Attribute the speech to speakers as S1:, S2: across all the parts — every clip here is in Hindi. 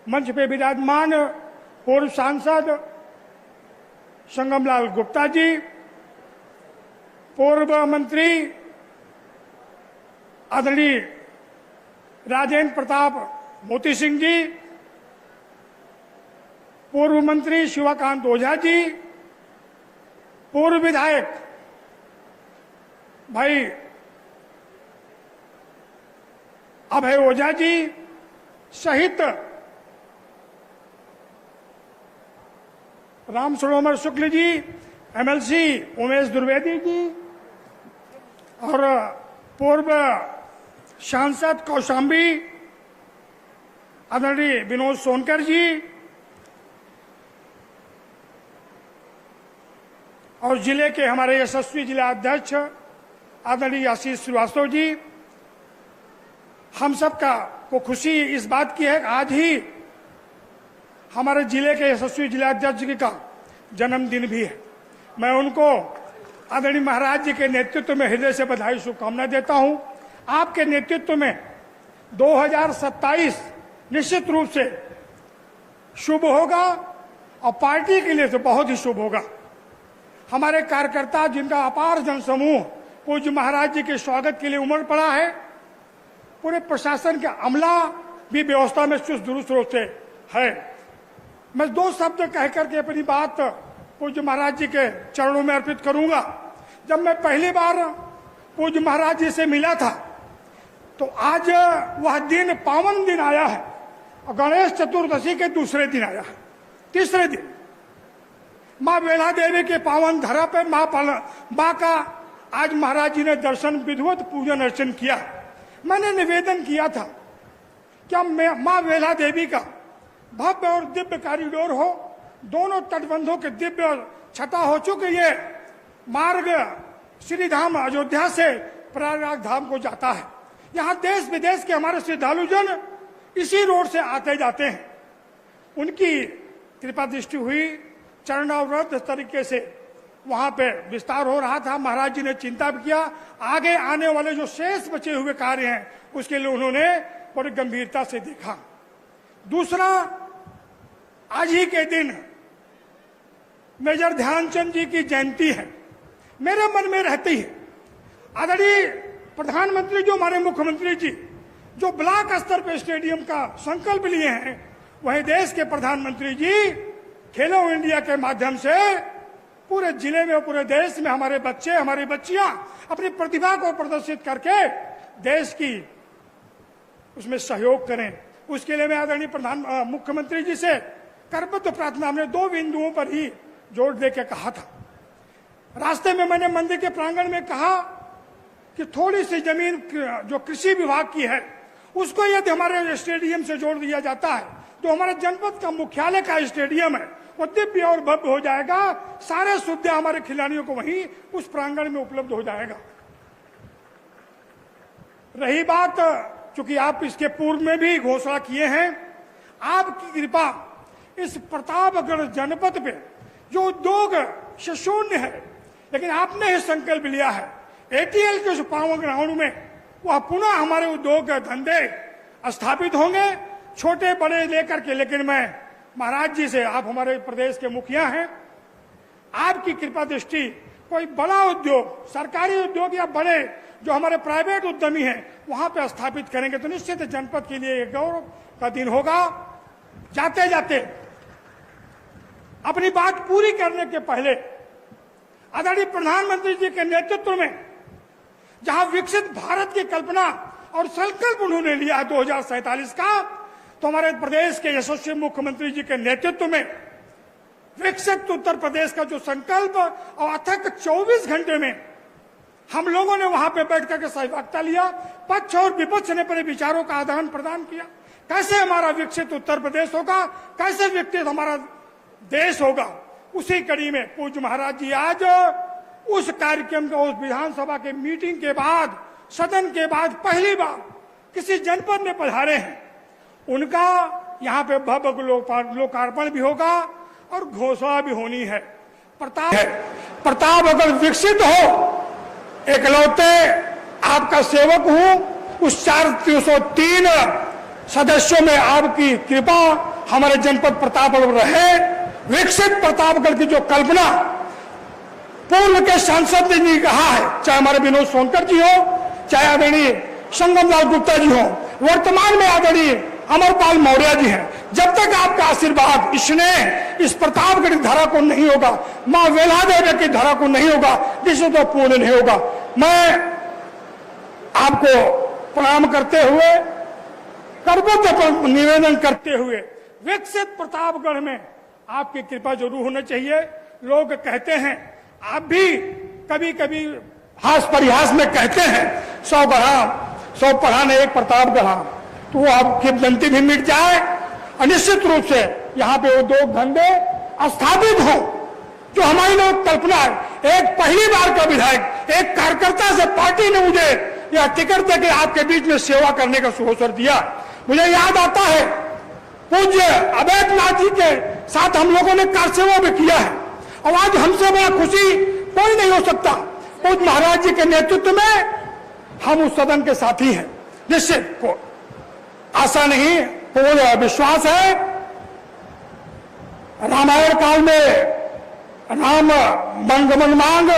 S1: मंच पे विराजमान पूर्व सांसद संगमलाल गुप्ता जी, पूर्व मंत्री आदरणीय राजेंद्र प्रताप मोती सिंह जी, पूर्व मंत्री शिवाकांत ओझा जी, पूर्व विधायक भाई अभय ओझा जी सहित राम सरोवर शुक्ल जी, एमएलसी उमेश द्विवेदी जी और पूर्व सांसद कौशाम्बी आदरणीय विनोद सोनकर जी और जिले के हमारे यशस्वी जिला अध्यक्ष आदरणीय आशीष श्रीवास्तव जी, हम सब को खुशी इस बात की है कि आज ही हमारे जिले के यशस्वी जिला अध्यक्ष जी का जन्मदिन भी है। मैं उनको आदरणीय महाराज जी के नेतृत्व में हृदय से बधाई शुभकामना देता हूं। आपके नेतृत्व में 2027 निश्चित रूप से शुभ होगा और पार्टी के लिए तो बहुत ही शुभ होगा। हमारे कार्यकर्ता जिनका अपार जनसमूह पूज्य महाराज जी के स्वागत के लिए उमड़ पड़ा है, पूरे प्रशासन का अमला भी व्यवस्था में चुस्त दुरुस्त रूप से है। मैं दो शब्द कह करके अपनी बात पूज्य महाराज जी के चरणों में अर्पित करूंगा। जब मैं पहली बार पूज्य महाराज जी से मिला था तो आज वह दिन पावन दिन आया है और गणेश चतुर्दशी के दूसरे दिन आया है, तीसरे दिन माँ बेला देवी के पावन धरा पे माँ का आज महाराज जी ने दर्शन विधिवत पूजन अर्चन किया। मैंने निवेदन किया था क्या माँ बेला देवी का भव्य और दिव्य कॉरिडोर हो, दोनों तटबंधों के दिव्य छटा हो चुके ये मार्ग श्री धाम अयोध्या से प्रयागराज धाम को जाता है। यहाँ देश विदेश के हमारे श्रद्धालुजन इसी रोड से आते जाते हैं। उनकी कृपा दृष्टि हुई, चरणावृत तरीके से वहां पे विस्तार हो रहा था। महाराज जी ने चिंता भी किया, आगे आने वाले जो शेष बचे हुए कार्य हैं उसके लिए उन्होंने बड़ी गंभीरता से देखा। दूसरा, आज ही के दिन मेजर ध्यानचंद जी की जयंती है, मेरे मन में रहती है। आदरणीय प्रधानमंत्री जो हमारे मुख्यमंत्री जी जो ब्लॉक स्तर पे स्टेडियम का संकल्प लिए हैं, वही देश के प्रधानमंत्री जी खेलो इंडिया के माध्यम से पूरे जिले में और पूरे देश में हमारे बच्चे हमारी बच्चियां अपनी प्रतिभा को प्रदर्शित करके देश की उसमें सहयोग करें। उसके लिए मैं आदरणीय मुख्यमंत्री जी से करबद्ध प्रार्थना, हमने दो बिंदुओं पर ही जोर दे के कहा था। रास्ते में मैंने मंदिर के प्रांगण में कहा कि थोड़ी सी जमीन जो कृषि विभाग की है उसको यदि हमारे स्टेडियम से जोड़ दिया जाता है तो हमारे जनपद का मुख्यालय का स्टेडियम है वो दिव्य और भव्य हो जाएगा। सारे सुविधा हमारे खिलाड़ियों को वहीं उस प्रांगण में उपलब्ध हो जाएगा। रही बात, चूंकि आप इसके पूर्व में भी घोषणा किए हैं, आपकी कृपा इस प्रतापगढ़ जनपद पे जो उद्योग से शून्य है, लेकिन आपने ही संकल्प लिया है एटीएल के उस पावन ग्राउंड में वह पुनः हमारे उद्योग धंधे स्थापित होंगे, छोटे बड़े लेकर के। लेकिन मैं महाराज जी से, आप हमारे प्रदेश के मुखिया हैं, आपकी कृपा दृष्टि कोई बड़ा उद्योग, सरकारी उद्योग या बड़े जो हमारे प्राइवेट उद्यमी हैं वहां पे स्थापित करेंगे तो निश्चित जनपद के लिए एक गौरव का दिन होगा। जाते जाते अपनी बात पूरी करने के पहले आदरणीय प्रधानमंत्री जी के नेतृत्व में जहां विकसित भारत की कल्पना और संकल्प उन्होंने लिया है 2047 का, तो हमारे प्रदेश के यशस्वी मुख्यमंत्री जी के नेतृत्व में विकसित उत्तर प्रदेश का जो संकल्प और अथक 24 घंटे में हम लोगों ने वहां पे बैठ करके सहभागिता लिया, पक्ष और विपक्ष ने अपने विचारों का आदान प्रदान किया। कैसे हमारा विकसित उत्तर प्रदेश होगा, कैसे विकसित हमारा देश होगा, उसी कड़ी में पूज्य महाराज जी आज उस कार्यक्रम का, उस विधानसभा के मीटिंग के बाद, सदन के बाद पहली बार किसी जनपद में पधारे हैं। उनका यहाँ पे भव्य लोकार्पण भी होगा और घोषणा भी होनी है। प्रताप अगर विकसित हो, एकलौते आपका सेवक हूं, उस 403 सदस्यों में आपकी कृपा हमारे जनपद प्रतापगढ़ रहे। विकसित प्रतापगढ़ की जो कल्पना पूर्व के सांसद ने कहा है, चाहे हमारे विनोद सोनकर जी हो, चाहे आदरणीय संगम लाल गुप्ता जी हो, वर्तमान में आदरणीय अमरपाल मौर्य जी हैं, जब तक आपका आशीर्वाद इस प्रतापगढ़ धरा को नहीं होगा, मां वेला देवी की धरा को नहीं होगा, जिसे तो पूर्ण नहीं होगा। मैं आपको प्रणाम करते हुए, कर्तव्य निवेदन करते हुए, विकसित प्रतापगढ़ में आपकी कृपा जरूर होना चाहिए। लोग कहते हैं, आप भी कभी कभी हास परिहास में कहते हैं, 100 पढ़ाने एक प्रताप गढ़ा, तो वो आपकी विनती भी मिट जाए और निश्चित रूप से यहाँ पे उद्योग धंधे स्थापित हो, जो हमारी लोग कल्पना है। एक पहली बार का विधायक, एक कार्यकर्ता से पार्टी ने मुझे यह टिकट देकर आपके बीच में सेवा करने का अवसर दिया। मुझे याद आता है, पूज्य अवैधनाथ जी के साथ हम लोगों ने कार सेवा भी किया है, और आज हमसे बड़ा खुशी कोई नहीं हो सकता। पूज्य महाराज जी के नेतृत्व में हम उस सदन के साथी हैं। निश्चित को आशा नहीं, पूर्ण विश्वास है, रामायण काल में राम मंगमन मांग,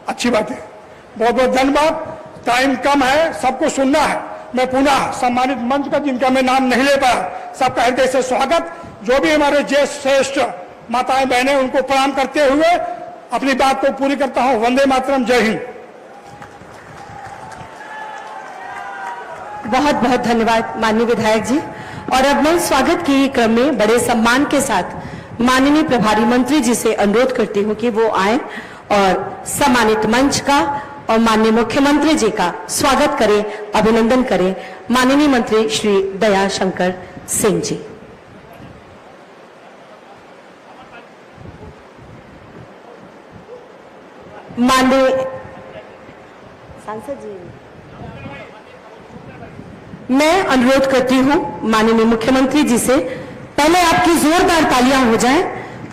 S1: अच्छी बात है, बहुत बहुत धन्यवाद। टाइम कम है, सबको सुनना है। मैं पुनः सम्मानित मंच का, जिनका मैं नाम नहीं ले पाया, सबका हृदय से स्वागत। जो भी हमारे ज्येष्ठ श्रेष्ठ माताएं बहनें, उनको प्रणाम करते हुए अपनी बात को पूरी करता हूं। वंदे मातरम, जय हिंद।
S2: बहुत बहुत धन्यवाद माननीय विधायक जी। और अब मैं स्वागत के क्रम में बड़े सम्मान के साथ माननीय प्रभारी मंत्री जी से अनुरोध करती हूं कि वो आए और सम्मानित मंच का और माननीय मुख्यमंत्री जी का स्वागत करें, अभिनंदन करें। माननीय मंत्री श्री दयाशंकर सिंह जी। माननीय सांसद जी, मैं अनुरोध करती हूं माननीय मुख्यमंत्री जी से, पहले आपकी जोरदार तालियां हो जाएं।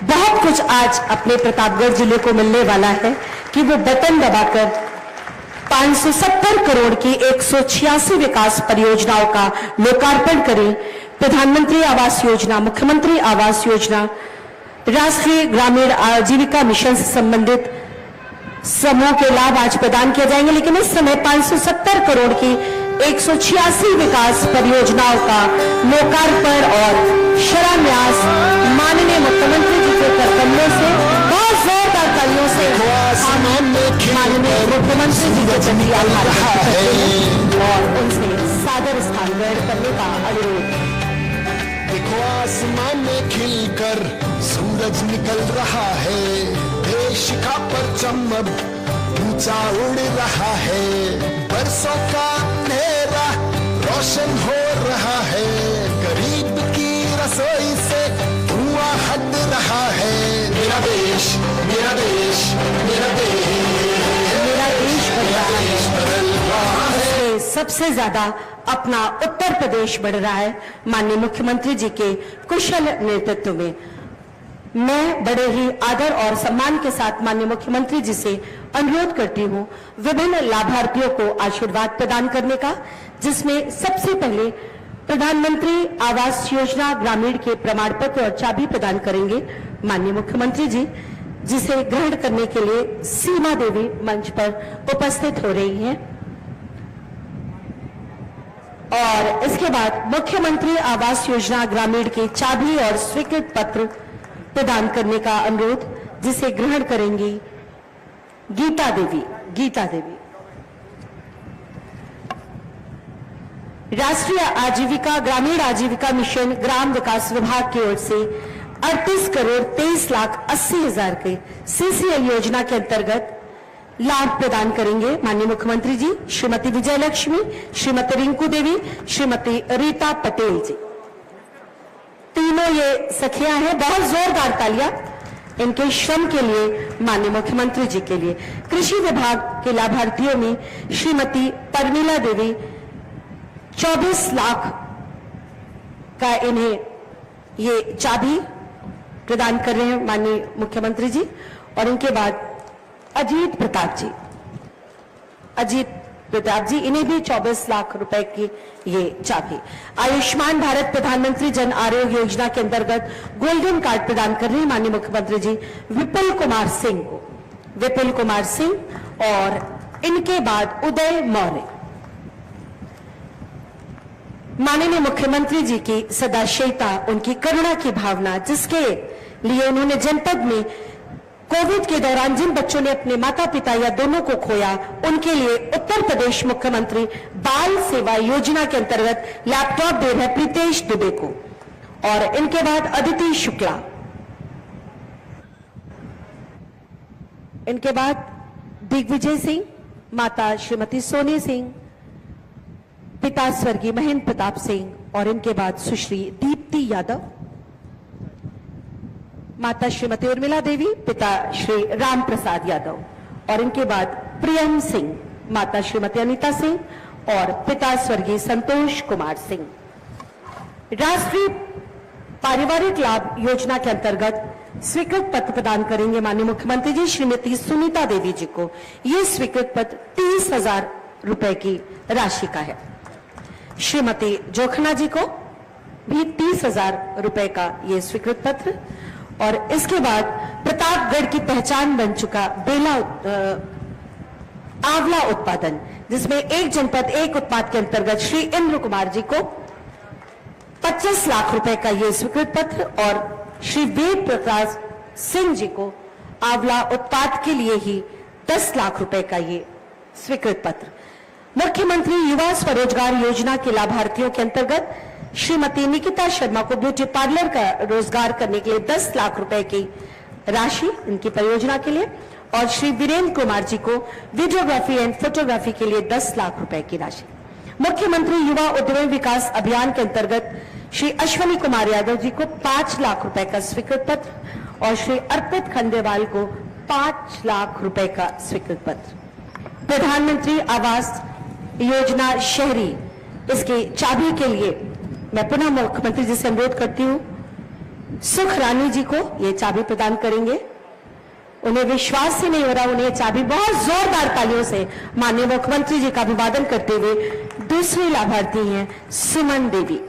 S2: बहुत कुछ आज अपने प्रतापगढ़ जिले को मिलने वाला है कि वो बटन दबाकर 570 करोड़ की 186 विकास परियोजनाओं का लोकार्पण करें। प्रधानमंत्री आवास योजना, मुख्यमंत्री आवास योजना, राष्ट्रीय ग्रामीण आजीविका मिशन से संबंधित समूह के लाभ आज प्रदान किए जाएंगे। लेकिन इस समय 570 करोड़ की 186 विकास परियोजनाओं का लोकार्पण और शिलान्यास माननीय मुख्यमंत्री जी के कर्तव्यों से बहुत जोरदार तालियों से माननीय मुख्यमंत्री जी के प्रति आभार व्यक्त करते हैं और उनसे सादर स्थान ग्रहण करने का अनुरोध।
S3: देखो आसमान में खिलकर सूरज निकल रहा है, देश का परचम अब ऊंचा उड़ रहा है, बरसों का अंधेरा रोशन हो रहा है, गरीब की रसोई से धुआं हट रहा है। मेरा देश, मेरा देश, मेरा देश,
S2: मेरा देश बदल रहा है। सबसे ज्यादा अपना उत्तर प्रदेश बढ़ रहा है माननीय मुख्यमंत्री जी के कुशल नेतृत्व में। मैं बड़े ही आदर और सम्मान के साथ माननीय मुख्यमंत्री जी से अनुरोध करती हूं विभिन्न लाभार्थियों को आशीर्वाद प्रदान करने का, जिसमें सबसे पहले प्रधानमंत्री आवास योजना ग्रामीण के प्रमाण पत्र और चाबी प्रदान करेंगे माननीय मुख्यमंत्री जी, जिसे ग्रहण करने के लिए सीमा देवी मंच पर उपस्थित हो रही हैं। और इसके बाद मुख्यमंत्री आवास योजना ग्रामीण के चाबी और स्वीकृत पत्र प्रदान करने का अनुरोध, जिसे ग्रहण करेंगी गीता देवी। राष्ट्रीय आजीविका ग्रामीण आजीविका मिशन ग्राम विकास विभाग की ओर से 38 करोड़ 23 लाख 80 हजार के CCL योजना के अंतर्गत लाभ प्रदान करेंगे माननीय मुख्यमंत्री जी, श्रीमती विजय लक्ष्मी, श्रीमती रिंकू देवी, श्रीमती रीता पटेल जी। तीनों ये सखियां हैं। बहुत जोरदार तालियां इनके श्रम के लिए माननीय मुख्यमंत्री जी के लिए। कृषि विभाग के लाभार्थियों में श्रीमती परमिला देवी 24 लाख का इन्हें ये चाबी प्रदान कर रहे हैं माननीय मुख्यमंत्री जी। और इनके बाद अजीत प्रताप जी, अजीत प्रताप जी, इन्हें भी 24 लाख रुपए की ये चाबी। आयुष्मान भारत प्रधानमंत्री जन आरोग्य योजना के अंतर्गत गोल्डन कार्ड प्रदान कर रहे हैं माननीय मुख्यमंत्री जी विपुल कुमार सिंह को। विपुल कुमार सिंह और इनके बाद उदय मौर्य। माननीय मुख्यमंत्री जी की सदाशयता, उनकी करुणा की भावना, जिसके लिए उन्होंने जनपद में कोविड के दौरान जिन बच्चों ने अपने माता पिता या दोनों को खोया, उनके लिए उत्तर प्रदेश मुख्यमंत्री बाल सेवा योजना के अंतर्गत लैपटॉप दे रहे प्रीतेश दुबे को। और इनके बाद अदिति शुक्ला, इनके बाद दिग्विजय सिंह, माता श्रीमती सोनी सिंह, पिता स्वर्गीय महेंद्र प्रताप सिंह और इनके बाद सुश्री दीप्ति यादव, माता श्रीमती उर्मिला देवी, पिता श्री राम प्रसाद यादव और इनके बाद प्रियम सिंह, माता श्रीमती अनीता सिंह और पिता स्वर्गीय संतोष कुमार सिंह। राष्ट्रीय पारिवारिक लाभ योजना के अंतर्गत स्वीकृत पत्र प्रदान करेंगे माननीय मुख्यमंत्री जी श्रीमती सुनीता देवी जी को। ये स्वीकृत पत्र 30,000 रुपए की राशि का है। श्रीमती जोखना जी को भी 30,000 रुपए का ये स्वीकृत पत्र। और इसके बाद प्रतापगढ़ की पहचान बन चुका बेला आंवला उत्पादन, जिसमें एक जनपद एक उत्पाद के अंतर्गत श्री इंद्र कुमार जी को 25 लाख रुपए का ये स्वीकृत पत्र और श्री वेद प्रकाश सिंह जी को आंवला उत्पाद के लिए ही 10 लाख रुपए का ये स्वीकृत पत्र। मुख्यमंत्री युवा स्वरोजगार योजना के लाभार्थियों के अंतर्गत श्रीमती निकिता शर्मा को ब्यूटी पार्लर का रोजगार करने के लिए 10 लाख रुपए की राशि इनकी परियोजना के लिए और श्री वीरेंद्र कुमार जी को वीडियोग्राफी एंड फोटोग्राफी के लिए 10 लाख रुपए की राशि। मुख्यमंत्री युवा उद्यम विकास अभियान के अंतर्गत श्री अश्वनी कुमार यादव जी को 5 लाख रुपए का स्वीकृत पत्र और श्री अर्पित खंडेवाल को 5 लाख रुपए का स्वीकृत पत्र। प्रधानमंत्री आवास योजना शहरी, इसकी चाबी के लिए मैं पुनः मुख्यमंत्री जी से अनुरोध करती हूं, सुख रानी जी को ये चाबी प्रदान करेंगे। उन्हें विश्वास ही नहीं हो रहा, उन्हें चाबी बहुत जोरदार तालियों से माननीय मुख्यमंत्री जी का अभिवादन करते हुए दूसरी लाभार्थी हैं सुमन देवी।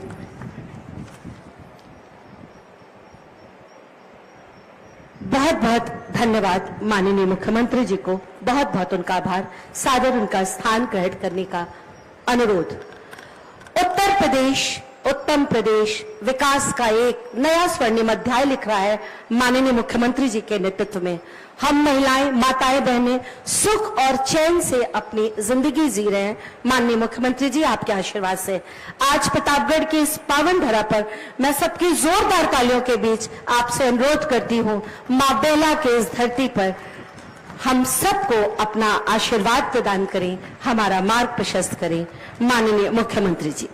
S2: बहुत बहुत धन्यवाद माननीय मुख्यमंत्री जी को, बहुत बहुत उनका आभार, सादर उनका स्थान ग्रहण करने का अनुरोध। उत्तर प्रदेश उत्तम प्रदेश विकास का एक नया स्वर्णिम अध्याय लिख रहा है माननीय मुख्यमंत्री जी के नेतृत्व में। हम महिलाएं, माताएं, बहनें सुख और चैन से अपनी जिंदगी जी रहे हैं माननीय मुख्यमंत्री जी आपके आशीर्वाद से। आज प्रतापगढ़ की इस पावन धरा पर मैं सबकी जोरदार तालियों के बीच आपसे अनुरोध करती हूं, मां बेला के इस धरती पर हम सबको अपना आशीर्वाद प्रदान करें, हमारा मार्ग प्रशस्त करें माननीय मुख्यमंत्री जी।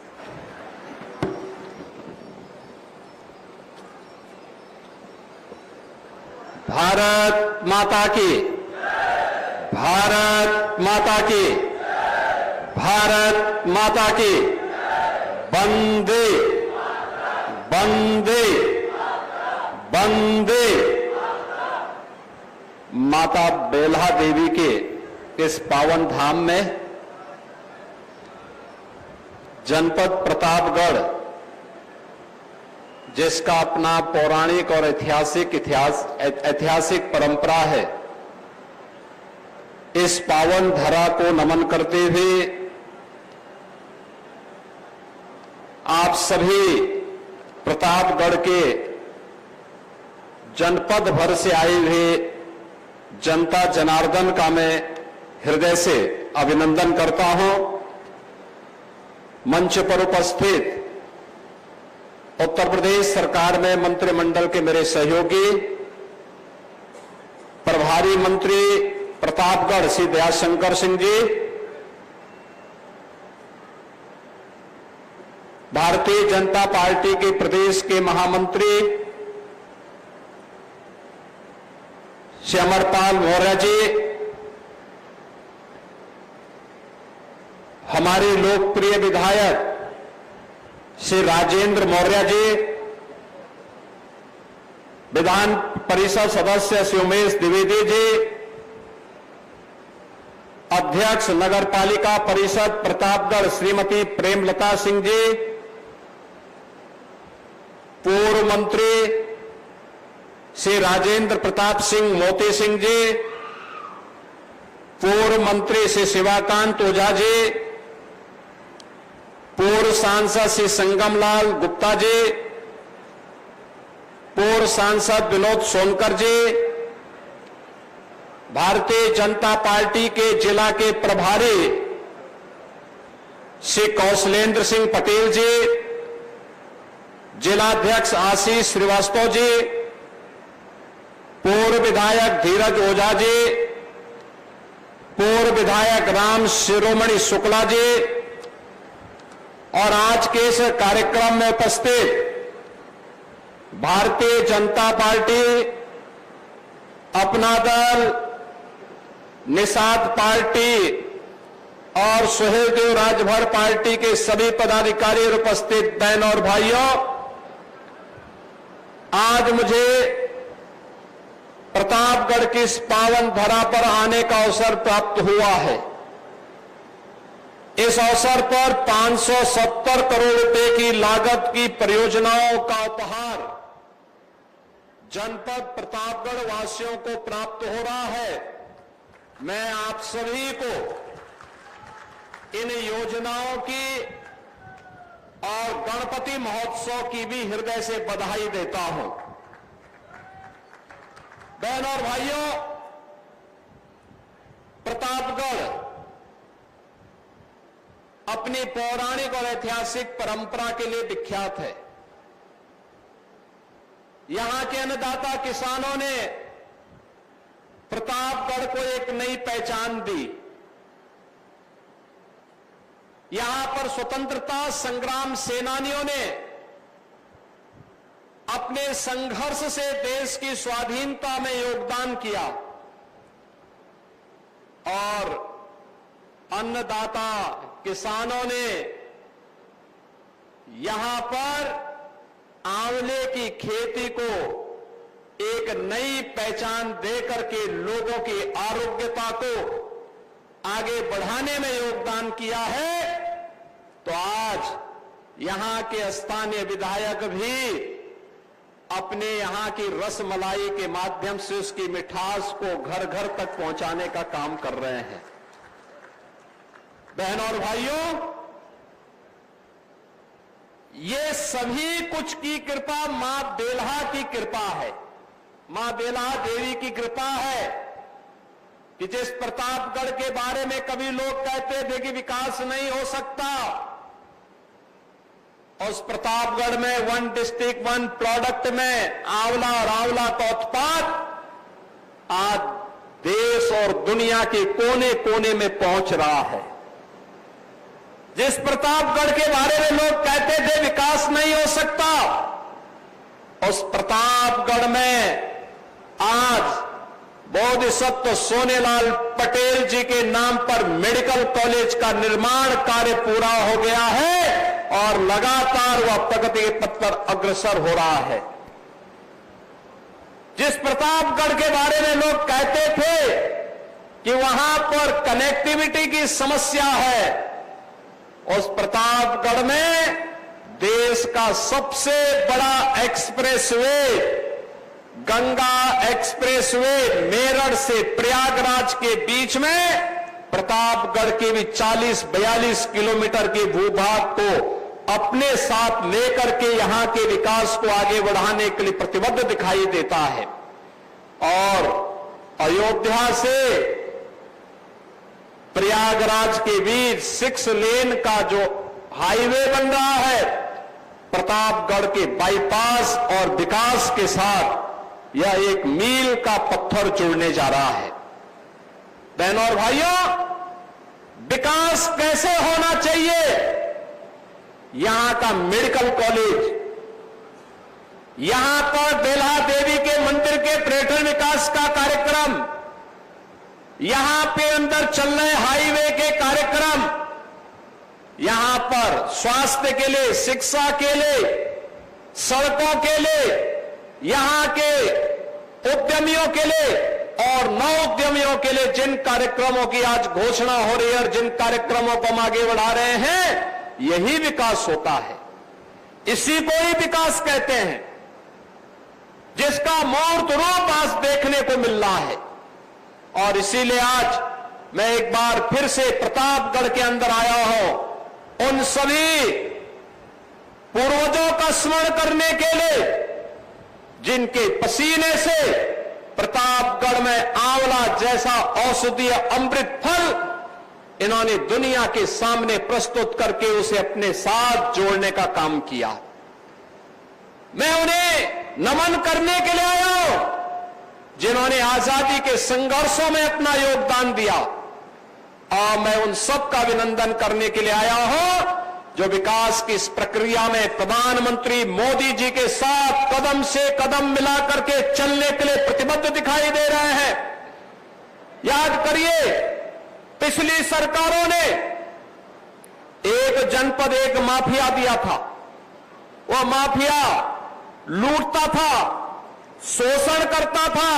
S4: भारत माता की, भारत माता की, भारत माता की, वंदे वंदे वंदे। माता बेल्हा देवी के इस पावन धाम में जनपद प्रतापगढ़, जिसका अपना पौराणिक और ऐतिहासिक परंपरा है, इस पावन धरा को नमन करते हुए आप सभी प्रतापगढ़ के जनपद भर से आए हुए जनता जनार्दन का मैं हृदय से अभिनंदन करता हूं। मंच पर उपस्थित उत्तर प्रदेश सरकार में मंत्रिमंडल के मेरे सहयोगी प्रभारी मंत्री प्रतापगढ़ श्री दयाशंकर सिंह जी, भारतीय जनता पार्टी के प्रदेश के महामंत्री श्री अमरपाल मौर्य जी, हमारे लोकप्रिय विधायक श्री राजेंद्र मौर्य जी, विधान परिषद सदस्य श्री उमेश द्विवेदी जी, अध्यक्ष नगर पालिका परिषद प्रतापगढ़ श्रीमती प्रेमलता सिंह जी, पूर्व मंत्री श्री राजेंद्र प्रताप सिंह मोती सिंह जी, पूर्व मंत्री श्री शिवाकांत ओझा जी, पूर्व सांसद श्री संगमलाल गुप्ता जी, पूर्व सांसद विनोद सोनकर जी, भारतीय जनता पार्टी के जिला के प्रभारी श्री कौशलेंद्र सिंह पटेल जी, जिलाध्यक्ष आशीष श्रीवास्तव जी, पूर्व विधायक धीरज ओझा जी, पूर्व विधायक राम शिरोमणि शुक्ला जी और आज के इस कार्यक्रम में उपस्थित भारतीय जनता पार्टी, अपना दल, निषाद पार्टी और सुहेलदेव राजभर पार्टी के सभी पदाधिकारी और उपस्थित बहन और भाइयों, आज मुझे प्रतापगढ़ की इस पावन धरा पर आने का अवसर प्राप्त हुआ है। इस अवसर पर 570 करोड़ रुपए की लागत की परियोजनाओं का उपहार जनपद प्रतापगढ़ वासियों को प्राप्त हो रहा है। मैं आप सभी को इन योजनाओं की और गणपति महोत्सव की भी हृदय से बधाई देता हूं। बहनों और भाइयों, प्रतापगढ़ अपनी पौराणिक और ऐतिहासिक परंपरा के लिए विख्यात है। यहां के अन्नदाता किसानों ने प्रतापगढ़ को एक नई पहचान दी। यहां पर स्वतंत्रता संग्राम सेनानियों ने अपने संघर्ष से देश की स्वाधीनता में योगदान किया और अन्नदाता किसानों ने यहां पर आंवले की खेती को एक नई पहचान देकर के लोगों की आरोग्यता को आगे बढ़ाने में योगदान किया है। तो आज यहां के स्थानीय विधायक भी अपने यहां की रसमलाई के माध्यम से उसकी मिठास को घर घर तक पहुंचाने का काम कर रहे हैं। बहनों और भाइयों, ये सभी कुछ की कृपा मां बेल्हा की कृपा है। मां बेल्हा देवी की कृपा है कि जिस प्रतापगढ़ के बारे में कभी लोग कहते थे कि विकास नहीं हो सकता, उस प्रतापगढ़ में 1 डिस्ट्रिक्ट 1 प्रोडक्ट में आंवला और आंवला का उत्पाद आज देश और दुनिया के कोने कोने में पहुंच रहा है। जिस प्रतापगढ़ के बारे में लोग कहते थे विकास नहीं हो सकता, उस प्रतापगढ़ में आज बोधिसत्व सोनेलाल पटेल जी के नाम पर मेडिकल कॉलेज का निर्माण कार्य पूरा हो गया है और लगातार वह प्रगति के पथ पर अग्रसर हो रहा है। जिस प्रतापगढ़ के बारे में लोग कहते थे कि वहां पर कनेक्टिविटी की समस्या है, उस प्रतापगढ़ में देश का सबसे बड़ा एक्सप्रेसवे गंगा एक्सप्रेसवे मेरठ से प्रयागराज के बीच में प्रतापगढ़ के भी 40-42 किलोमीटर के भूभाग को अपने साथ लेकर के यहां के विकास को आगे बढ़ाने के लिए प्रतिबद्ध दिखाई देता है। और अयोध्या से प्रयागराज के बीच 6 लेन का जो हाईवे बन रहा है, प्रतापगढ़ के बाईपास और विकास के साथ यह एक मील का पत्थर जोड़ने जा रहा है। बहनों और भाइयों, विकास कैसे होना चाहिए? यहां का मेडिकल कॉलेज, यहां पर बेल्हा देवी के मंदिर के पर्यटन विकास का कार्यक्रम, यहां पे अंदर चल रहे हाईवे के कार्यक्रम, यहां पर स्वास्थ्य के लिए, शिक्षा के लिए, सड़कों के लिए, यहां के उद्यमियों के लिए और नवोद्यमियों के लिए जिन कार्यक्रमों की आज घोषणा हो रही है और जिन कार्यक्रमों को हम आगे बढ़ा रहे हैं, यही विकास होता है। इसी को ही विकास कहते हैं, जिसका मूर्त रूप आज देखने को मिल रहा है। और इसीलिए आज मैं एक बार फिर से प्रतापगढ़ के अंदर आया हूं, उन सभी पूर्वजों का स्मरण करने के लिए जिनके पसीने से प्रतापगढ़ में आंवला जैसा औषधीय अमृत फल इन्होंने दुनिया के सामने प्रस्तुत करके उसे अपने साथ जोड़ने का काम किया। मैं उन्हें नमन करने के लिए आया हूं, जिन्होंने आजादी के संघर्षों में अपना योगदान दिया, और मैं उन सब का अभिनंदन करने के लिए आया हूं जो विकास की इस प्रक्रिया में प्रधानमंत्री मोदी जी के साथ कदम से कदम मिला करके चलने के लिए प्रतिबद्ध दिखाई दे रहे हैं। याद करिए, पिछली सरकारों ने एक जनपद एक माफिया दिया था। वह माफिया लूटता था, शोषण करता था,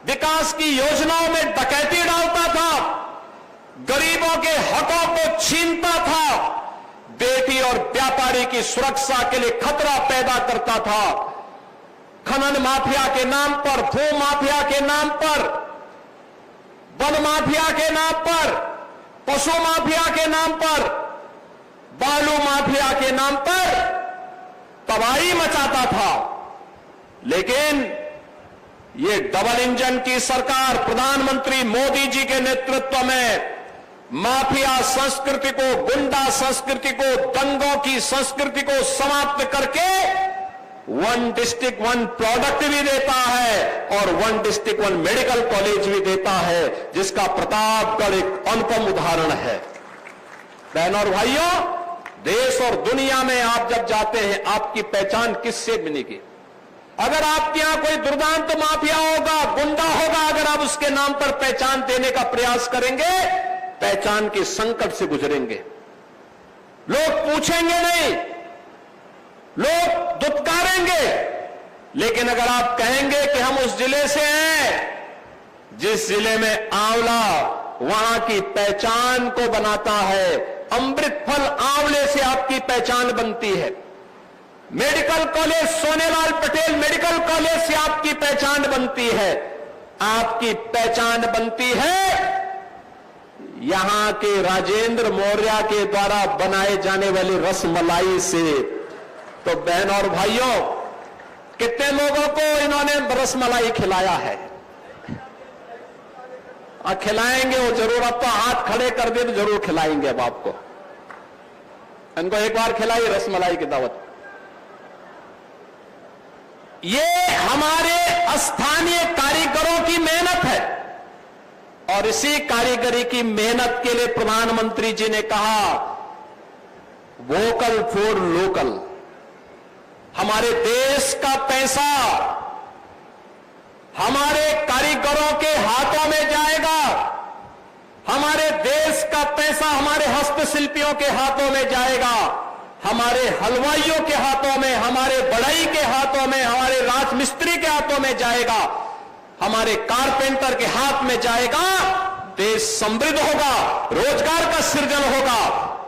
S4: विकास की योजनाओं में डकैती डालता था, गरीबों के हकों को छीनता था, बेटी और व्यापारी की सुरक्षा के लिए खतरा पैदा करता था। खनन माफिया के नाम पर, भू माफिया के नाम पर, वन माफिया के नाम पर, पशु माफिया के नाम पर, बालू माफिया के नाम पर तबाही मचाता था। लेकिन ये डबल इंजन की सरकार प्रधानमंत्री मोदी जी के नेतृत्व में माफिया संस्कृति को, गुंडा संस्कृति को, दंगों की संस्कृति को समाप्त करके वन डिस्ट्रिक्ट वन प्रोडक्ट भी देता है और one district one medical college भी देता है, जिसका प्रतापगढ़ एक अनुपम उदाहरण है। बहनों और भाइयों, देश और दुनिया में आप जब जाते हैं, आपकी पहचान किससे बनेगी? अगर आपके यहां कोई दुर्दांत माफिया होगा, गुंडा होगा, अगर आप उसके नाम पर पहचान देने का प्रयास करेंगे, पहचान के संकट से गुजरेंगे। लोग पूछेंगे नहीं, लोग दुत्कारेंगे। लेकिन अगर आप कहेंगे कि हम उस जिले से हैं जिस जिले में आंवला वहां की पहचान को बनाता है, अमृत फल आंवले से आपकी पहचान बनती है, medical college Sonelal Patel medical college से आपकी पहचान बनती है, आपकी पहचान बनती है यहां के राजेंद्र मौर्य के द्वारा बनाए जाने वाली रसमलाई से। तो बहनों और भाइयों, कितने लोगों को इन्होंने रसमलाई खिलाया है? खिलाएंगे वो जरूर। अब तो हाथ खड़े कर दे तो जरूर खिलाएंगे। अब आपको इनको एक बार खिलाई रसमलाई की दावत। ये हमारे स्थानीय कारीगरों की मेहनत है और इसी कारीगरी की मेहनत के लिए प्रधानमंत्री जी ने कहा वोकल फॉर लोकल। हमारे देश का पैसा हमारे कारीगरों के हाथों में जाएगा, हमारे देश का पैसा हमारे हस्तशिल्पियों के हाथों में जाएगा, हमारे हलवाइयों के हाथों में, हमारे बढ़ई के हाथों में, हमारे राजमिस्त्री के हाथों में जाएगा, हमारे कारपेंटर के हाथ में जाएगा। देश समृद्ध होगा, रोजगार का सृजन होगा।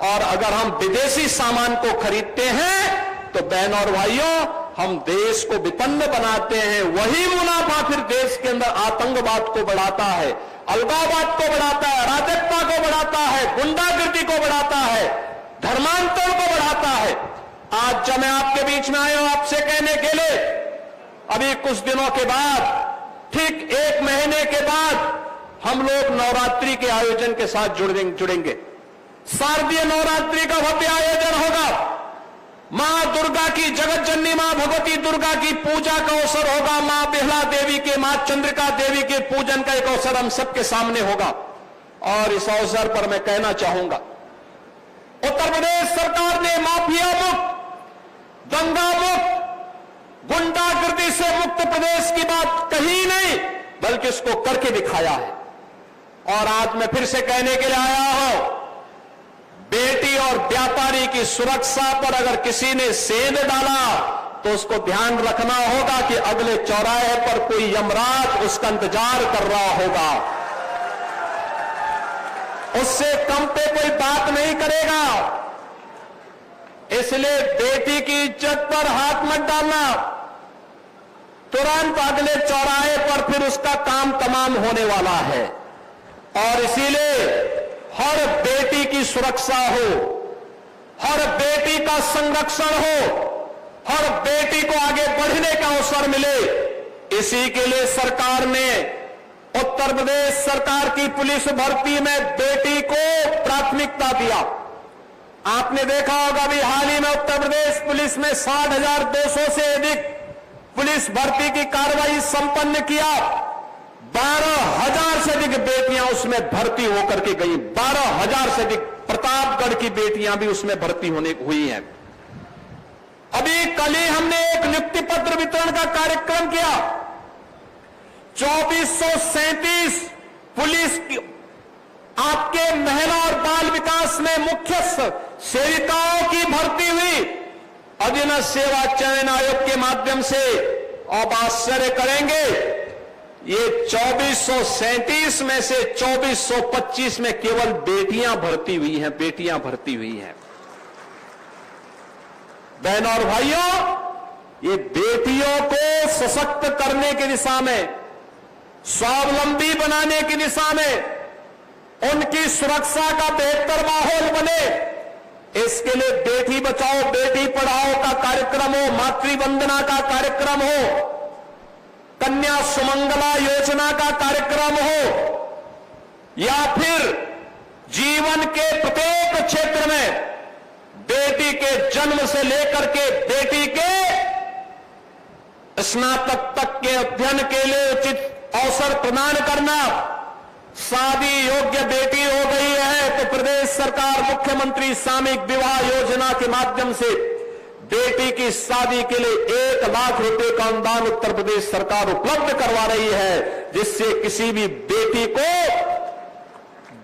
S4: और अगर हम विदेशी सामान को खरीदते हैं तो बहनों और भाइयों, हम देश को विपन्न बनाते हैं। वही मुनाफा फिर देश के अंदर आतंकवाद को बढ़ाता है, अलगाववाद को बढ़ाता है, अराजकता को बढ़ाता है, गुंडागर्दी को बढ़ाता है, धर्मांतर को बढ़ाता है। आज जब मैं आपके बीच में आया हूं आपसे कहने के लिए, अभी कुछ दिनों के बाद, ठीक 1 महीने के बाद हम लोग नवरात्रि के आयोजन के साथ जुड़ेंगे। शारदीय नवरात्रि का भव्य आयोजन होगा। मां दुर्गा की, जगत जननी मां भगवती दुर्गा की पूजा का अवसर होगा। मां बेहला देवी के, मां चंद्रिका देवी के पूजन का एक अवसर हम सबके सामने होगा। और इस अवसर पर मैं कहना चाहूंगा, उत्तर प्रदेश सरकार ने माफिया मुक्त, दंगा मुक्त, गुंडागर्दी से मुक्त प्रदेश की बात कही नहीं, बल्कि इसको करके दिखाया है। और आज मैं फिर से कहने के लिए आया हूं, बेटी और व्यापारी की सुरक्षा पर अगर किसी ने सेंध डाला तो उसको ध्यान रखना होगा कि अगले चौराहे पर कोई यमराज उसका इंतजार कर रहा होगा, उससे कम पे कोई बात नहीं करेगा। इसलिए बेटी की इज्जत पर हाथ मत डालना, तुरंत अगले चौराहे पर फिर उसका काम तमाम होने वाला है। और इसीलिए हर बेटी की सुरक्षा हो, हर बेटी का संरक्षण हो, हर बेटी को आगे बढ़ने का अवसर मिले, इसी के लिए सरकार ने उत्तर प्रदेश सरकार की पुलिस भर्ती में बेटी को प्राथमिकता दिया। आपने देखा होगा अभी हाल ही में उत्तर प्रदेश पुलिस में 60,200 से अधिक पुलिस भर्ती की कार्रवाई संपन्न किया। 12,000 से अधिक बेटियां उसमें भर्ती होकर के गई। 12,000 से अधिक प्रतापगढ़ की बेटियां भी उसमें भर्ती होने हुई हैं। अभी कल ही हमने एक नियुक्ति पत्र वितरण का कार्यक्रम किया। 2437 पुलिस आपके महिला और बाल विकास में मुख्य सेविकाओं की भर्ती हुई। अधीनस्थ सेवा चयन आयोग के माध्यम से। आप आश्चर्य करेंगे, ये 2437 में से 2425 में केवल बेटियां भर्ती हुई हैं, बेटियां भर्ती हुई हैं। बहनों और भाइयों, ये बेटियों को सशक्त करने की दिशा में, स्वावलंबी बनाने की दिशा में, उनकी सुरक्षा का बेहतर माहौल बने, इसके लिए बेटी बचाओ बेटी पढ़ाओ का कार्यक्रम हो, मातृवंदना का कार्यक्रम हो, कन्या सुमंगला योजना का कार्यक्रम हो, या फिर जीवन के प्रत्येक क्षेत्र में बेटी के जन्म से लेकर के बेटी के स्नातक तक के अध्ययन के लिए उचित अवसर प्रदान करना। शादी योग्य बेटी हो गई है तो प्रदेश सरकार मुख्यमंत्री सामूहिक विवाह योजना के माध्यम से बेटी की शादी के लिए 1 लाख रुपए का अनुदान उत्तर प्रदेश सरकार उपलब्ध करवा रही है, जिससे किसी भी बेटी को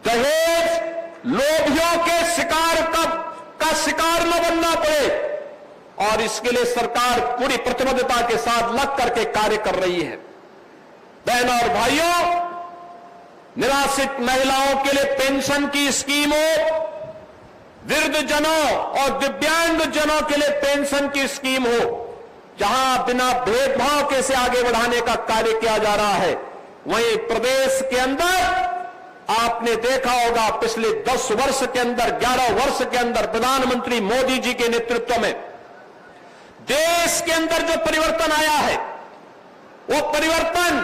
S4: दहेज लोभियों के शिकार का शिकार न बनना पड़े। और इसके लिए सरकार पूरी प्रतिबद्धता के साथ लग करके कार्य कर रही है। बहनों और भाइयों, निराश्रित महिलाओं के लिए पेंशन की स्कीम हो, वृद्ध जनों और दिव्यांग जनों के लिए पेंशन की स्कीम हो, जहां बिना भेदभाव के से आगे बढ़ाने का कार्य किया जा रहा है। वहीं प्रदेश के अंदर आपने देखा होगा पिछले 10 वर्ष के अंदर, 11 वर्ष के अंदर प्रधानमंत्री मोदी जी के नेतृत्व में देश के अंदर जो परिवर्तन आया है, वो परिवर्तन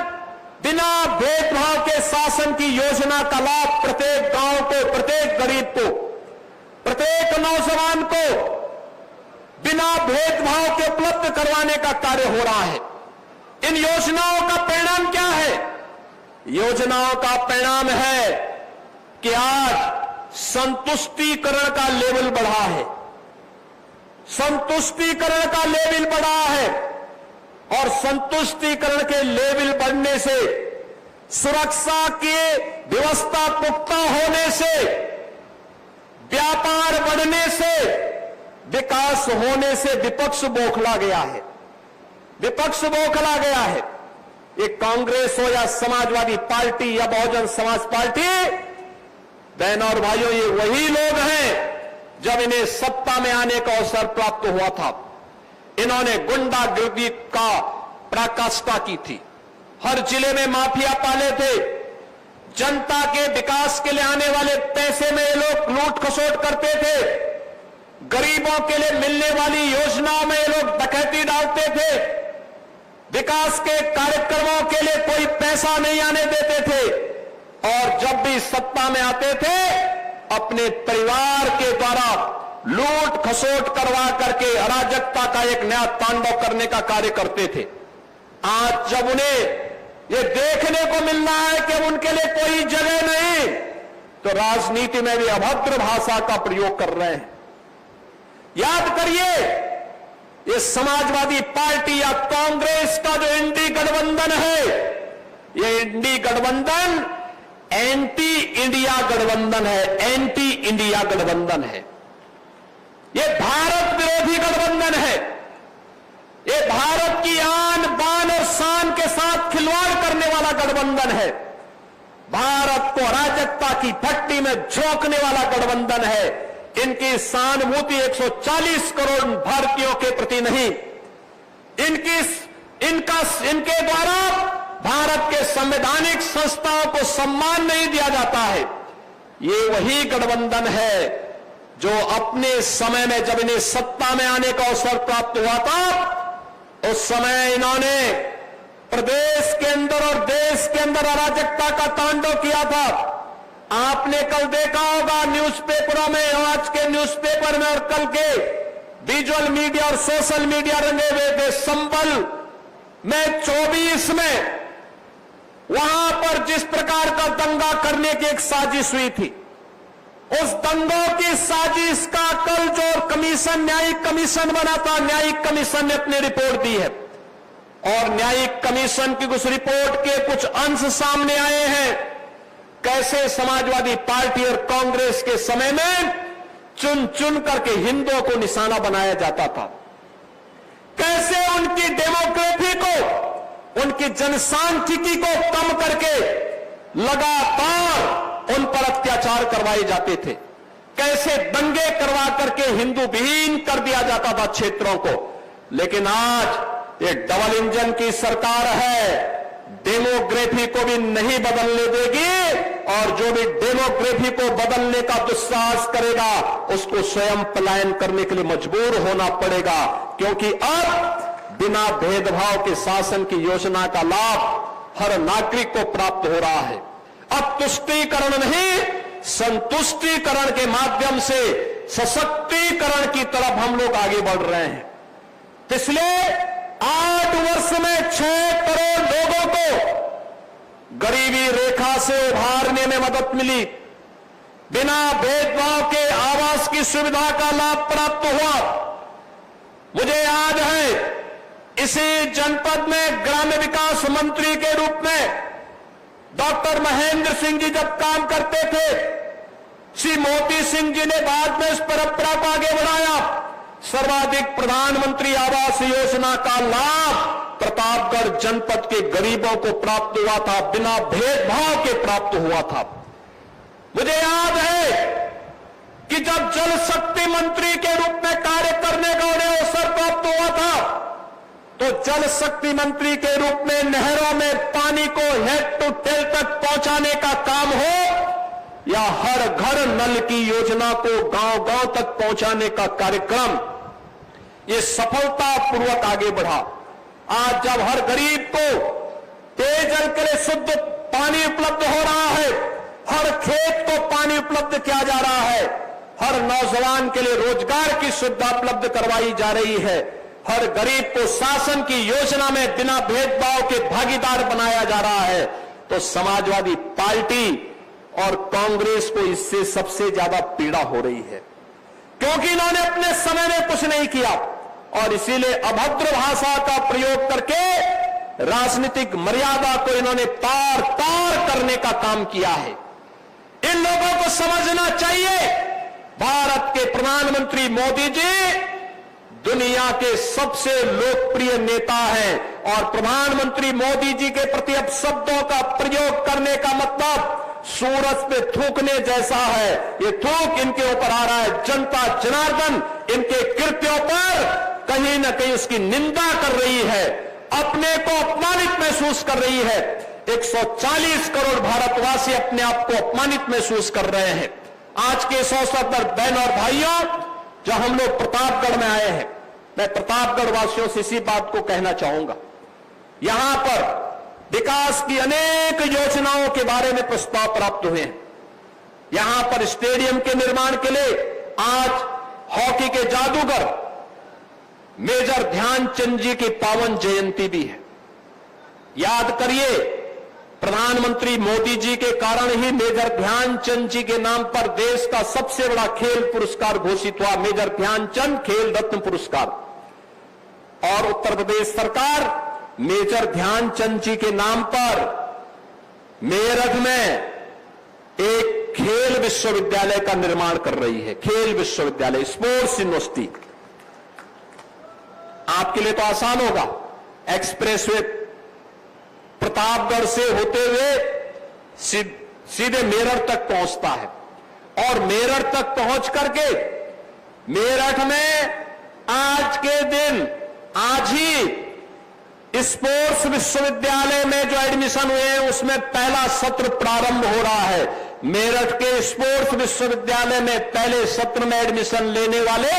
S4: बिना भेदभाव के शासन की योजना का लाभ प्रत्येक गांव को, प्रत्येक गरीब को, प्रत्येक नौजवान को बिना भेदभाव के उपलब्ध करवाने का कार्य हो रहा है। इन योजनाओं का परिणाम क्या है? योजनाओं का परिणाम है कि आज संतुष्टिकरण का लेवल बढ़ा है, संतुष्टिकरण का लेवल बढ़ा है, और संतुष्टिकरण के लेवल बढ़ने से, सुरक्षा की व्यवस्था पुख्ता होने से, व्यापार बढ़ने से, विकास होने से विपक्ष बौखला गया है, विपक्ष बौखला गया है। ये कांग्रेस हो या समाजवादी पार्टी या बहुजन समाज पार्टी, बहनों और भाइयों, ये वही लोग हैं जब इन्हें सत्ता में आने का अवसर प्राप्त हुआ था, इन्होंने गुंडागर्दी का पराकाष्ठा की थी। हर जिले में माफिया पाले थे। जनता के विकास के लिए आने वाले पैसे में ये लोग लूट खसोट करते थे। गरीबों के लिए मिलने वाली योजनाओं में ये लोग डकैती डालते थे। विकास के कार्यक्रमों के लिए कोई पैसा नहीं आने देते थे, और जब भी सत्ता में आते थे अपने परिवार के द्वारा लूट खसोट करवा करके अराजकता का एक नया तांडव करने का कार्य करते थे। आज जब उन्हें ये देखने को मिल रहा है कि उनके लिए कोई जगह नहीं, तो राजनीति में भी अभद्र भाषा का प्रयोग कर रहे हैं। याद करिए, ये समाजवादी पार्टी या कांग्रेस का जो इंडी गठबंधन है, ये इंडी गठबंधन एंटी इंडिया गठबंधन है, एंटी इंडिया गठबंधन है। ये भारत विरोधी गठबंधन है। गठबंधन है, भारत को अराजकता की भट्टी में झोंकने वाला गठबंधन है। इनकी सहानुभूति 140 करोड़ भारतीयों के प्रति नहीं, इनके द्वारा भारत के संवैधानिक संस्थाओं को सम्मान नहीं दिया जाता है। ये वही गठबंधन है जो अपने समय में, जब इन्हें सत्ता में आने का अवसर प्राप्त हुआ था, उस समय इन्होंने प्रदेश के अंदर और देश के अंदर अराजकता का तांडव किया था। आपने कल देखा होगा न्यूज़पेपरों में, आज के न्यूज़पेपर में और कल के विजुअल मीडिया और सोशल मीडिया रंगे हुए थे। संबल में 24 में वहां पर जिस प्रकार का दंगा करने की एक साजिश हुई थी, उस दंगों की साजिश का कल जो कमीशन, न्यायिक कमीशन बना था, न्यायिक कमीशन ने अपनी रिपोर्ट दी है और न्यायिक कमीशन की उस रिपोर्ट के कुछ अंश सामने आए हैं। कैसे समाजवादी पार्टी और कांग्रेस के समय में चुन चुन करके हिंदुओं को निशाना बनाया जाता था, कैसे उनकी डेमोग्राफी को, उनकी जनसांख्यिकी को कम करके लगातार उन पर अत्याचार करवाए जाते थे, कैसे दंगे करवा करके हिंदू विहीन कर दिया जाता था क्षेत्रों को। लेकिन आज ये डबल इंजन की सरकार है, डेमोग्राफी को भी नहीं बदलने देगी और जो भी डेमोग्राफी को बदलने का दुस्साहस करेगा उसको स्वयं पलायन करने के लिए मजबूर होना पड़ेगा, क्योंकि अब बिना भेदभाव के शासन की योजना का लाभ हर नागरिक को प्राप्त हो रहा है। अब तुष्टीकरण नहीं, संतुष्टीकरण के माध्यम से सशक्तिकरण की तरफ हम लोग आगे बढ़ रहे हैं। पिछले 8 वर्ष में 6 करोड़ लोगों को गरीबी रेखा से उभारने में मदद मिली, बिना भेदभाव के आवास की सुविधा का लाभ प्राप्त हुआ। मुझे याद है इसी जनपद में ग्राम्य विकास मंत्री के रूप में डॉक्टर महेंद्र सिंह जी जब काम करते थे, श्री मोती सिंह जी ने बाद में इस परंपरा को आगे बढ़ाया। सर्वाधिक प्रधानमंत्री आवास योजना का लाभ प्रतापगढ़ जनपद के गरीबों को प्राप्त हुआ था, बिना भेदभाव के प्राप्त हुआ था। मुझे याद है कि जब जल शक्ति मंत्री के रूप में कार्य करने का उन्हें अवसर प्राप्त हुआ था, तो जल शक्ति मंत्री के रूप में नहरों में पानी को हेड टू टेल तक पहुंचाने का काम हो या हर घर नल की योजना को गांव-गांव तक पहुंचाने का कार्यक्रम, ये सफलतापूर्वक आगे बढ़ा। आज जब हर गरीब को पेयजल के लिए शुद्ध पानी उपलब्ध हो रहा है, हर खेत को पानी उपलब्ध किया जा रहा है, हर नौजवान के लिए रोजगार की सुविधा उपलब्ध करवाई जा रही है, हर गरीब को शासन की योजना में बिना भेदभाव के भागीदार बनाया जा रहा है, तो समाजवादी पार्टी और कांग्रेस को इससे सबसे ज्यादा पीड़ा हो रही है, क्योंकि इन्होंने अपने समय में कुछ नहीं किया और इसीलिए अभद्र भाषा का प्रयोग करके राजनीतिक मर्यादा को इन्होंने तार तार करने का काम किया है। इन लोगों को समझना चाहिए, भारत के प्रधानमंत्री मोदी जी दुनिया के सबसे लोकप्रिय नेता हैं और प्रधानमंत्री मोदी जी के प्रति अब शब्दों का प्रयोग करने का मतलब सूरज पे थूकने जैसा है। ये थूक इनके ऊपर आ रहा है। जनता जनार्दन इनके कृत्यों पर कहीं न कहीं उसकी निंदा कर रही है, अपने को अपमानित महसूस कर रही है। 140 करोड़ भारतवासी अपने आप को अपमानित महसूस कर रहे हैं। आज के इस अवसर पर बहनों और भाइयों, जो हम लोग प्रतापगढ़ में आए हैं, मैं प्रतापगढ़ वासियों से इसी बात को कहना चाहूंगा, यहां पर विकास की अनेक योजनाओं के बारे में प्रस्ताव प्राप्त हुए हैं। यहां पर स्टेडियम के निर्माण के लिए आज हॉकी के जादूगर मेजर ध्यानचंद जी की पावन जयंती भी है। याद करिए, प्रधानमंत्री मोदी जी के कारण ही मेजर ध्यानचंद जी के नाम पर देश का सबसे बड़ा खेल पुरस्कार घोषित हुआ, मेजर ध्यानचंद खेल रत्न पुरस्कार। और उत्तर प्रदेश सरकार मेजर ध्यानचंद जी के नाम पर मेरठ में एक खेल विश्वविद्यालय का निर्माण कर रही है। खेल विश्वविद्यालय, स्पोर्ट्स यूनिवर्सिटी। आपके लिए तो आसान होगा, एक्सप्रेसवे प्रतापगढ़ से होते हुए सीधे मेरठ तक पहुंचता है और मेरठ तक पहुंच करके मेरठ में आज के दिन आज ही स्पोर्ट्स विश्वविद्यालय में जो एडमिशन हुए हैं उसमें पहला सत्र प्रारंभ हो रहा है। मेरठ के स्पोर्ट्स विश्वविद्यालय में पहले सत्र में एडमिशन लेने वाले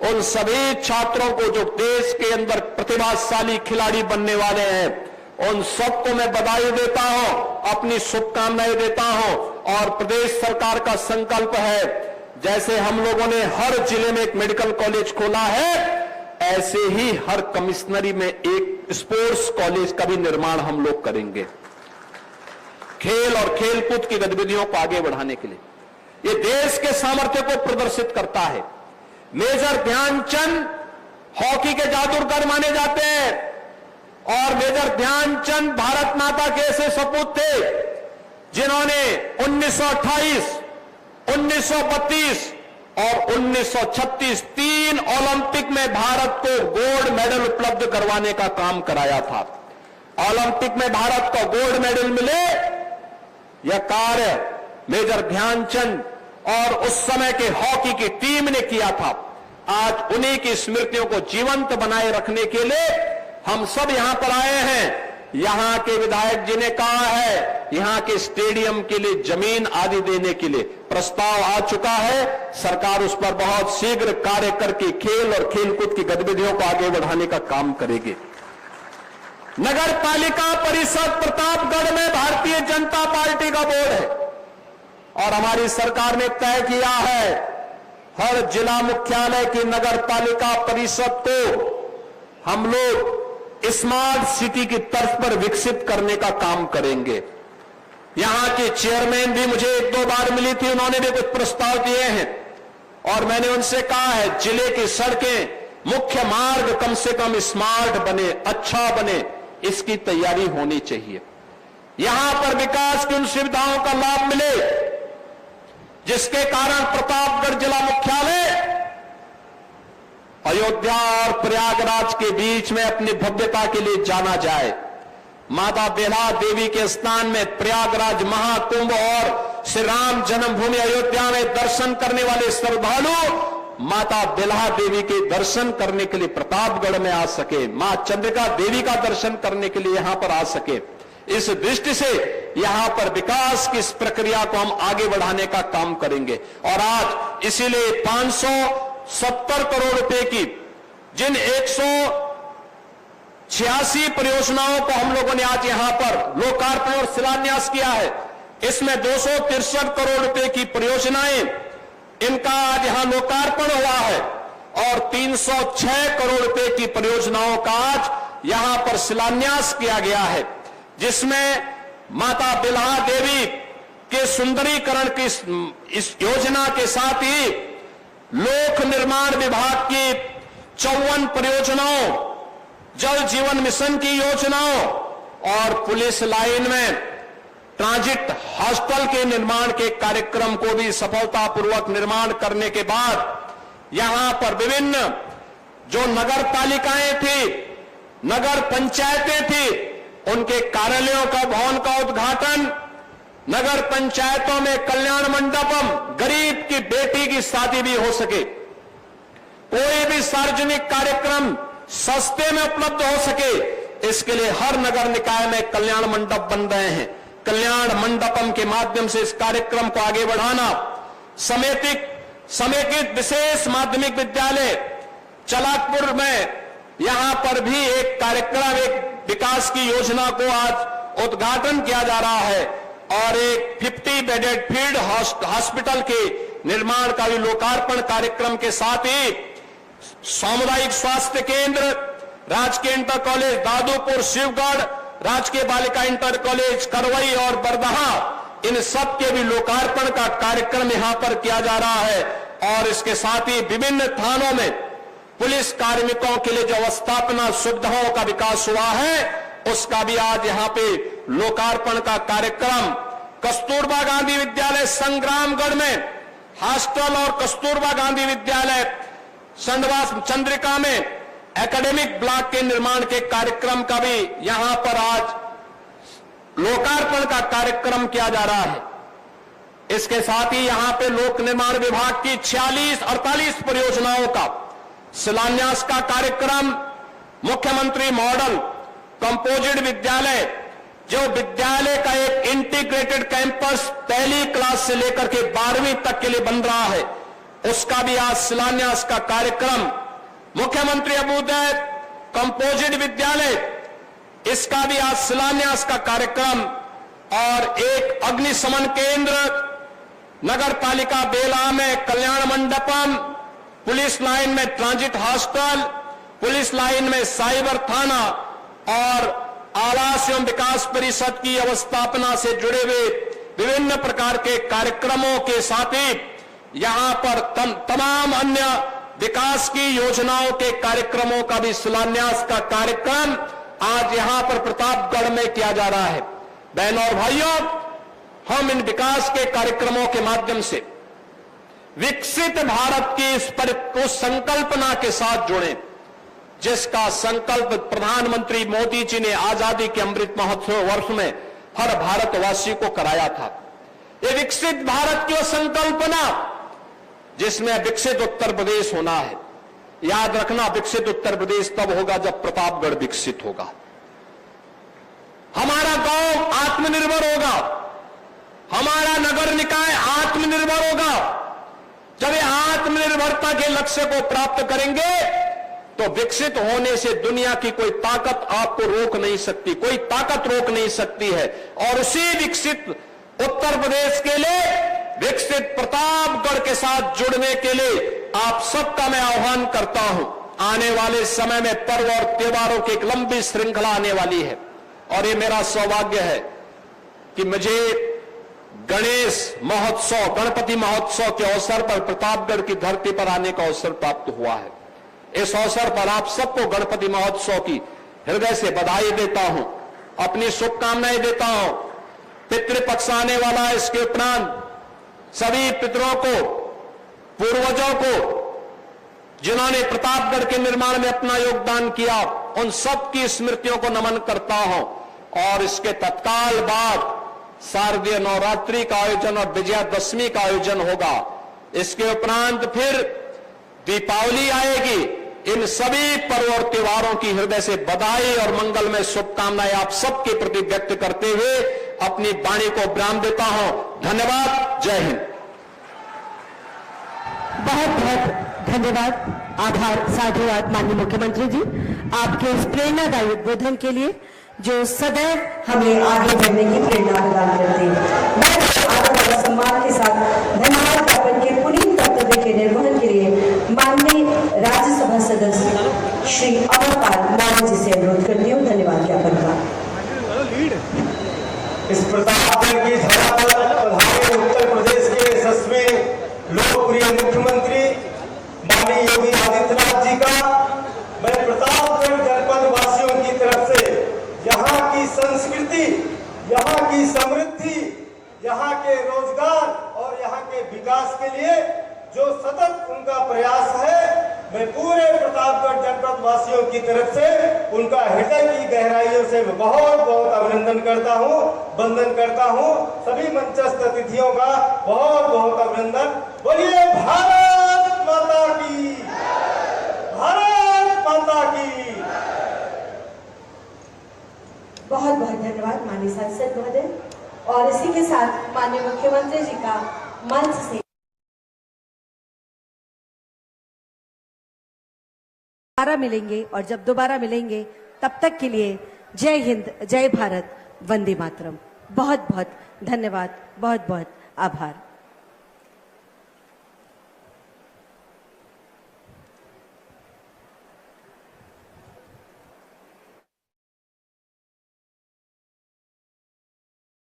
S4: उन सभी छात्रों को जो देश के अंदर प्रतिभाशाली खिलाड़ी बनने वाले हैं उन सबको मैं बधाई देता हूं, अपनी शुभकामनाएं देता हूं। और प्रदेश सरकार का संकल्प है जैसे हम लोगों ने हर जिले में एक मेडिकल कॉलेज खोला है ऐसे ही हर कमिश्नरी में एक स्पोर्ट्स कॉलेज का भी निर्माण हम लोग करेंगे, खेल और खेलकूद की गतिविधियों को आगे बढ़ाने के लिए। ये देश के सामर्थ्य को प्रदर्शित करता है। मेजर ध्यानचंद हॉकी के जादूगर माने जाते हैं और मेजर ध्यानचंद भारत माता के ऐसे सपूत थे जिन्होंने 1928, 1932 और 1936 तीन ओलंपिक में भारत को गोल्ड मेडल उपलब्ध करवाने का काम कराया था। ओलंपिक में भारत को गोल्ड मेडल मिले यह कार्य मेजर ध्यानचंद और उस समय के हॉकी की टीम ने किया था। आज उन्हीं की स्मृतियों को जीवंत बनाए रखने के लिए हम सब यहां पर आए हैं। यहां के विधायक जी ने कहा है यहां के स्टेडियम के लिए जमीन आदि देने के लिए प्रस्ताव आ चुका है। सरकार उस पर बहुत शीघ्र कार्य करके खेल और खेलकूद की गतिविधियों को आगे बढ़ाने का काम करेगी। नगर पालिका परिषद प्रतापगढ़ में भारतीय जनता पार्टी का बोर्ड है और हमारी सरकार ने तय किया है हर जिला मुख्यालय की नगर पालिका परिषद को हम लोग स्मार्ट सिटी की तर्ज पर विकसित करने का काम करेंगे। यहां के चेयरमैन भी मुझे एक दो बार मिली थी, उन्होंने भी कुछ प्रस्ताव दिए हैं और मैंने उनसे कहा है जिले की सड़कें मुख्य मार्ग कम से कम स्मार्ट बने, अच्छा बने, इसकी तैयारी होनी चाहिए। यहां पर विकास की उन सुविधाओं का लाभ मिले जिसके कारण प्रतापगढ़ जिला मुख्यालय अयोध्या और प्रयागराज के बीच में अपनी भव्यता के लिए जाना जाए। माता बेल्हा देवी के स्थान में प्रयागराज महाकुंभ और श्री राम जन्मभूमि अयोध्या में दर्शन करने वाले श्रद्धालु माता बेल्हा देवी के दर्शन करने के लिए प्रतापगढ़ में आ सके, मां चंद्रिका देवी का दर्शन करने के लिए यहां पर आ सके। इस दृष्टि से यहां पर विकास की इस प्रक्रिया को हम आगे बढ़ाने का काम करेंगे और आज इसीलिए 570 करोड़ रुपए की जिन 186 परियोजनाओं को हम लोगों ने आज यहां पर लोकार्पण और शिलान्यास किया है, इसमें 263 करोड़ रुपए की परियोजनाएं इनका आज यहां लोकार्पण हुआ है और 306 करोड़ रुपए की परियोजनाओं का आज यहां पर शिलान्यास किया गया है, जिसमें माता बेल्हा देवी के सुंदरीकरण की इस योजना के साथ ही लोक निर्माण विभाग की 54 परियोजनाओं, जल जीवन मिशन की योजनाओं और पुलिस लाइन में ट्रांजिट हॉस्टल के निर्माण के कार्यक्रम को भी सफलतापूर्वक निर्माण करने के बाद यहां पर विभिन्न जो नगर पालिकाएं थी, नगर पंचायतें थी, उनके कार्यालयों का भवन का उद्घाटन, नगर पंचायतों में कल्याण मंडपम, गरीब की बेटी की शादी भी हो सके, कोई भी सार्वजनिक कार्यक्रम सस्ते में उपलब्ध हो सके, इसके लिए हर नगर निकाय में कल्याण मंडप बन रहे हैं। कल्याण मंडपम के माध्यम से इस कार्यक्रम को आगे बढ़ाना, समेकित विशेष माध्यमिक विद्यालय चलाकपुर में यहां पर भी एक कार्यक्रम, एक विकास की योजना को आज उद्घाटन किया जा रहा है और एक 50 बेडेड फील्ड हॉस्पिटल के निर्माण का भी लोकार्पण कार्यक्रम के साथ ही सामुदायिक स्वास्थ्य केंद्र, राजकीय इंटर कॉलेज दादूपुर शिवगढ़, राजकीय बालिका इंटर कॉलेज करवई और बरदहा, इन सब के भी लोकार्पण का कार्यक्रम यहां पर किया जा रहा है और इसके साथ ही विभिन्न थानों में पुलिस कार्मिकों के लिए जो अवस्थापना सुविधाओं का विकास हुआ है उसका भी आज यहां पे लोकार्पण का कार्यक्रम, कस्तूरबा गांधी विद्यालय संग्रामगढ़ में हॉस्टल और कस्तूरबा गांधी विद्यालय संडवास चंद्रिका में एकेडमिक ब्लॉक के निर्माण के कार्यक्रम का भी यहां पर आज लोकार्पण का कार्यक्रम किया जा रहा है। इसके साथ ही यहां पे लोक निर्माण विभाग की 46-48 परियोजनाओं का शिलान्यास का कार्यक्रम, मुख्यमंत्री मॉडल कंपोजिट विद्यालय, जो विद्यालय का एक इंटीग्रेटेड कैंपस पहली क्लास से लेकर के 12वीं तक के लिए बन रहा है, उसका भी आज शिलान्यास का कार्यक्रम, मुख्यमंत्री अभ्युदय कंपोजिट विद्यालय, इसका भी आज शिलान्यास का कार्यक्रम, और एक अग्निशमन केंद्र, नगर पालिका बेला में कल्याण मंडपम, पुलिस लाइन में ट्रांजिट हॉस्टल, पुलिस लाइन में साइबर थाना और आवास एवं विकास परिषद की अवस्थापना से जुड़े हुए विभिन्न प्रकार के कार्यक्रमों के साथ ही यहां पर तमाम अन्य विकास की योजनाओं के कार्यक्रमों का भी शिलान्यास का कार्यक्रम आज यहां पर प्रतापगढ़ में किया जा रहा है। बहनों और भाइयों, हम इन विकास के कार्यक्रमों के माध्यम से विकसित भारत की उस संकल्पना के साथ जुड़े जिसका संकल्प प्रधानमंत्री मोदी जी ने आजादी के अमृत महोत्सव वर्ष में हर भारतवासी को कराया था। ये विकसित भारत की संकल्पना जिसमें विकसित उत्तर प्रदेश होना है। याद रखना, विकसित उत्तर प्रदेश तब होगा जब प्रतापगढ़ विकसित होगा, हमारा गांव आत्मनिर्भर होगा, हमारा नगर निकाय आत्मनिर्भर होगा। जब ये आत्मनिर्भरता के लक्ष्य को प्राप्त करेंगे तो विकसित होने से दुनिया की कोई ताकत आपको रोक नहीं सकती, कोई ताकत रोक नहीं सकती है। और उसी विकसित उत्तर प्रदेश के लिए, विकसित प्रतापगढ़ के साथ जुड़ने के लिए आप सबका मैं आह्वान करता हूं। आने वाले समय में पर्व और त्योहारों की एक लंबी श्रृंखला आने वाली है और ये मेरा सौभाग्य है कि मुझे गणेश महोत्सव, गणपति महोत्सव के अवसर पर प्रतापगढ़ की धरती पर आने का अवसर प्राप्त हुआ है। इस अवसर पर आप सबको गणपति महोत्सव की हृदय से बधाई देता हूं, अपनी शुभकामनाएं देता हूं। पितृपक्ष आने वाला है, इसके उपरांत सभी पितरों को, पूर्वजों को, जिन्होंने प्रतापगढ़ के निर्माण में अपना योगदान किया, उन सब की स्मृतियों को नमन करता हूं। और इसके तत्काल बाद शारदीय नवरात्रि का आयोजन और विजयादशमी का आयोजन होगा। इसके उपरांत फिर दीपावली आएगी। इन सभी पर्व और त्योहारों की हृदय से बधाई और मंगलमय शुभकामनाएं आप सबके प्रति व्यक्त करते हुए अपनी वाणी को विराम देता हूं। धन्यवाद। जय हिंद।
S2: बहुत बहुत धन्यवाद, आभार, साधुवाद माननीय मुख्यमंत्री जी, आपके इस प्रेरणादायी उद्बोधन के लिए जो सदैव हमें आगे बढ़ने की प्रेरणा प्रदान करते हैं। मैं आदर और सम्मान के साथ धन्यवाद ज्ञापन के पुनीत कर्तव्य के निर्वहन के लिए माननीय राज्यसभा सदस्य श्री अमरपाल मौर्य जी से अनुरोध करती हूँ धन्यवाद ज्ञापन का।
S5: इस प्रतापगढ़ की धरा पर पधारे उत्तर प्रदेश के यशस्वी लोकप्रिय मुख्यमंत्री माननीय योगी आदित्यनाथ जी का मैं प्रतापगढ़ जनपद वासियों की तरफ से यहाँ की संस्कृति, यहाँ की समृद्धि, यहाँ के रोजगार और यहाँ के विकास के लिए जो सतत उनका प्रयास है, मैं पूरे प्रतापगढ़ जनपद वासियों की तरफ से उनका हृदय की गहराइयों से बहुत बहुत अभिनंदन करता हूँ, वंदन करता हूँ। सभी मंचस्थ अतिथियों का बहुत बहुत अभिनंदन। बोलिए भारत माता की, भारत माता की।
S2: बहुत बहुत धन्यवाद माननीय सांसद महोदय। और इसी के साथ माननीय मुख्यमंत्री जी का मंच से दोबारा मिलेंगे, और जब दोबारा मिलेंगे तब तक के लिए जय हिंद, जय भारत, वंदे मातरम। बहुत बहुत धन्यवाद, बहुत बहुत आभार।